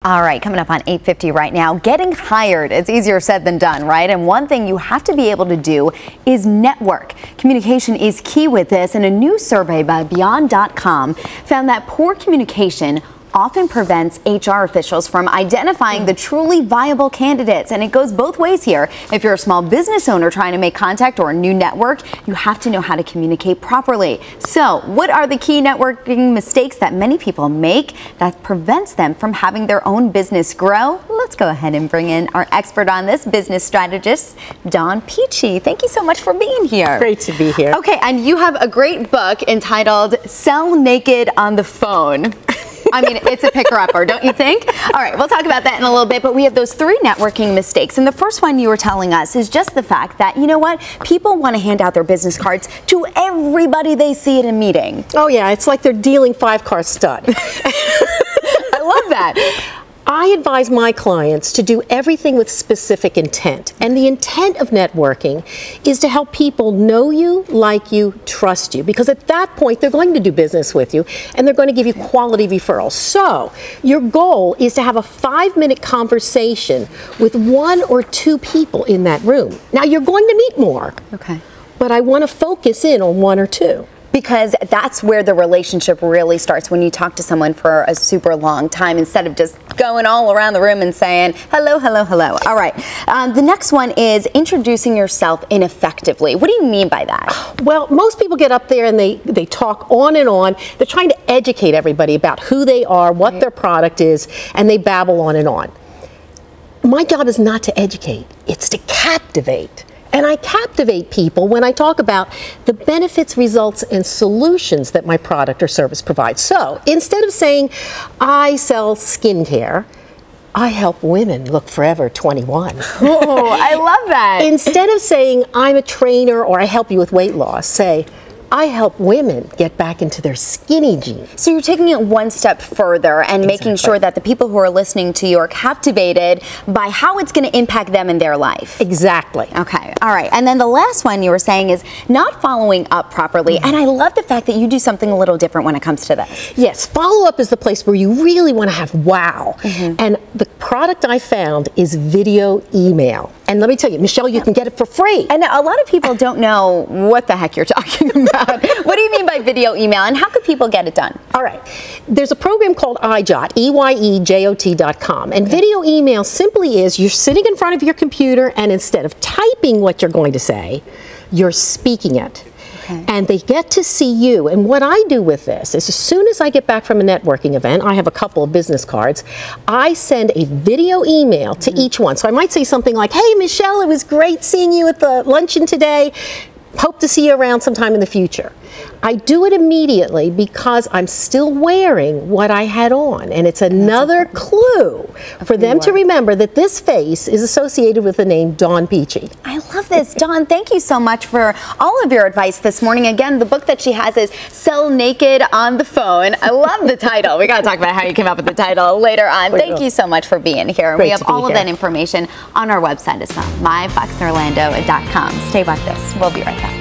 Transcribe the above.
All right, coming up on 8:50 right now, getting hired, it's easier said than done, right? And one thing you have to be able to do is network. Communication is key with this, and a new survey by Beyond.com found that poor communication often prevents HR officials from identifying the truly viable candidates. And it goes both ways here. If you're a small business owner trying to make contact or a new network, you have to know how to communicate properly. So what are the key networking mistakes that many people make that prevents them from having their own business grow? Let's go ahead and bring in our expert on this, business strategist, Dawn Picci. Thank you so much for being here. Great to be here. Okay, and you have a great book entitled Sell Naked on the Phone. I mean, it's a picker-upper, don't you think? All right, we'll talk about that in a little bit, but we have those 3 networking mistakes. And the first one you were telling us is just the fact that, you know what, people want to hand out their business cards to everybody they see at a meeting. Oh yeah, it's like they're dealing 5-car stud. I love that. I advise my clients to do everything with specific intent. And the intent of networking is to help people know you, like you, trust you. Because at that point, they're going to do business with you and they're going to give you quality referrals. So your goal is to have a 5-minute conversation with 1 or 2 people in that room. Now you're going to meet more. Okay. But I want to focus in on 1 or 2. Because that's where the relationship really starts, when you talk to someone for a super long time instead of just going all around the room and saying, hello, hello, hello. All right. The next one is introducing yourself ineffectively. What do you mean by that? Well, most people get up there and they talk on and on. They're trying to educate everybody about who they are, what their product is, and they babble on and on. My job is not to educate. It's to captivate. And I captivate people when I talk about the benefits, results, and solutions that my product or service provides. So instead of saying, I sell skincare, I help women look forever 21. Oh, I love that. Instead of saying, I'm a trainer or I help you with weight loss, say, I help women get back into their skinny jeans. So you're taking it one step further and making sure that the people who are listening to you are captivated by how it's going to impact them in their life. Exactly. Okay. All right. And then the last one you were saying is not following up properly. And I love the fact that you do something a little different when it comes to this. Yes. Follow-up is the place where you really want to have wow. And the product I found is video email. And let me tell you, Michelle, you can get it for free. And a lot of people don't know what the heck you're talking about. What do you mean by video email, and how could people get it done? All right. There's a program called iJot, EYEJOT.com. And video email simply is you're sitting in front of your computer, and instead of typing what you're going to say, you're speaking it. And they get to see you. And what I do with this is as soon as I get back from a networking event, I have a couple of business cards, I send a video email to each one. So I might say something like, hey, Michelle, it was great seeing you at the luncheon today. Hope to see you around sometime in the future. I do it immediately because I'm still wearing what I had on, and it's another clue for them to remember that this face is associated with the name Dawn Picci. I love this. Dawn, thank you so much for all of your advice this morning. Again, the book that she has is Sell Naked on the Phone. I love the title. We got to talk about how you came up with the title later on. Thank you so much for being here. We have all of that information on our website as well, myfoxorlando.com. Stay with us. We'll be right back.